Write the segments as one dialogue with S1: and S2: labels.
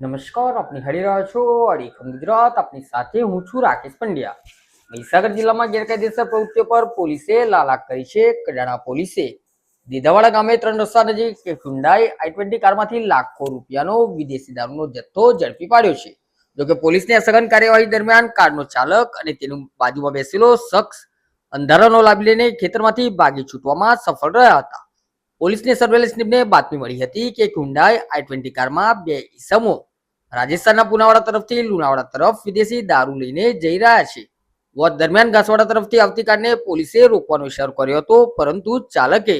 S1: નમસ્કાર, આપની હળી રહ્યા છો અડીખમ ગુજરાત. આપની સાથે હું છું રાકેશ પંડ્યા. મહીસાગર જિલ્લામાં ગેરકાયદેસર પ્રવૃત્તિઓ પર પોલીસે લાલાક કરી છે. કડાણા પોલીસે દીદાવાડા ગામે 3 રસ્તા નજીક હુન્ડાઈ i20 કારમાંથી લાખો રૂપિયાનો વિદેશી દારૂનો જથ્થો ઝડપી પાડ્યો છે. જોકે પોલીસની સઘન કાર્યવાહી દરમિયાન કારનો ચાલક અને તેની બાજુમાં બેસેલો શખ્સ અંધારાનો લાભ લઈને ખેતરમાંથી ભાગી છૂટવામાં સફળ રહ્યા હતા. પોલીસની સર્વેલન્સ ટીમને બાતમી મળી હતી કે હુન્ડાઈ i20 કારમાં 2 ઈસમો રાજસ્થાનના પુનાવાડા તરફથી લુણાવાડા તરફ વિદેશી દારૂ લઈને જઈ રહ્યા છે. વોચ દરમિયાન ઘાસવાડા તરફથી આવતી કારને પોલીસે રોકવાનો ઇશારો કર્યો હતો, પરંતુ ચાલકે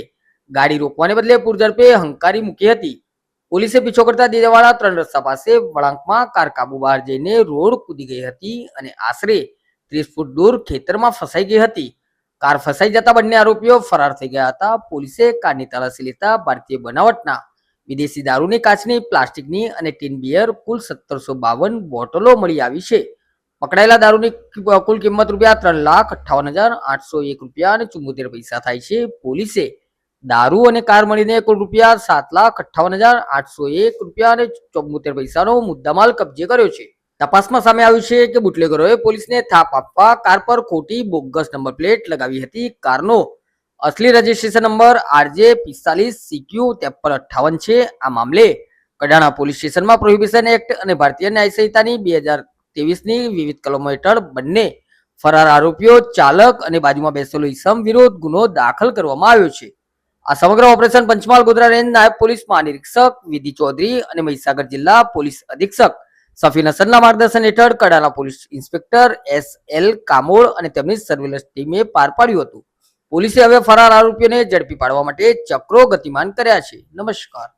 S1: ગાડી રોકવાને બદલે પૂરઝડપે હંકારી મૂકી હતી. પોલીસે પીછો કરતા દીદાવાડા 3 રસ્તા પાસે વળાંકમાં કાર કાબુ બહાર જઈને રોડ કૂદી ગઈ હતી અને આશરે 30 ફૂટ દૂર ખેતરમાં ફસાઈ ગઈ હતી. કાર ફસાઈ જતા બંને આરોપીઓ ફરાર થઈ ગયા હતા. પોલીસે કારની તલાશી લેતા ભારતીય બનાવટના વિદેશી દારૂની કાચની, પ્લાસ્ટિકની અને ટીન બિયર કુલ 1752 બોટલો મળી આવી છે. પકડાયેલા દારૂની કુલ કિંમત ₹5,58,801 અને 74 પૈસા થાય છે. પોલીસે દારૂ અને કાર મળીને કુલ ₹7,58,801 અને 74 પૈસાનો મુદ્દામાલ કબજે કર્યો છે. તપાસમાં સામે આવ્યું છે કે બુટલેગરોએ પોલીસને થાપ આપવા કાર પર ખોટી બોગસ નંબર પ્લેટ લગાવી હતી. કારનો અસલી રજીસ્ટ્રેશન નંબર RJ45CQ5358 છે. આ મામલે કડાણા પોલીસ સ્ટેશનમાં પ્રોહિબિશન એક્ટ અને ભારતીય ન્યાય સંહિતાની 2023ની વિવિધ કલમો હેઠળ બંને ફરાર આરોપીઓ, ચાલક અને બાજુમાં બેસેલો ઈસમ વિરુદ્ધ ગુનો દાખલ કરવામાં આવ્યો છે. આ સમગ્ર ઓપરેશન પંચમહાલ ગોધરા રેન્જ નાયબ પોલીસ મહાનિરીક્ષક વિધિ ચૌધરી અને મહીસાગર જિલ્લા પોલીસ અધિક્ષક સફીન હસનના માર્ગદર્શન હેઠળ Kadana police inspector SL Kamol અને તેમની સર્વેલન્સ ટીમે પાર પાડ્યું હતું. પોલીસે હવે ફરાર આરોપીઓને ઝડપી પાડવા માટે ચક્રો ગતિમાન કર્યા છે. નમસ્કાર.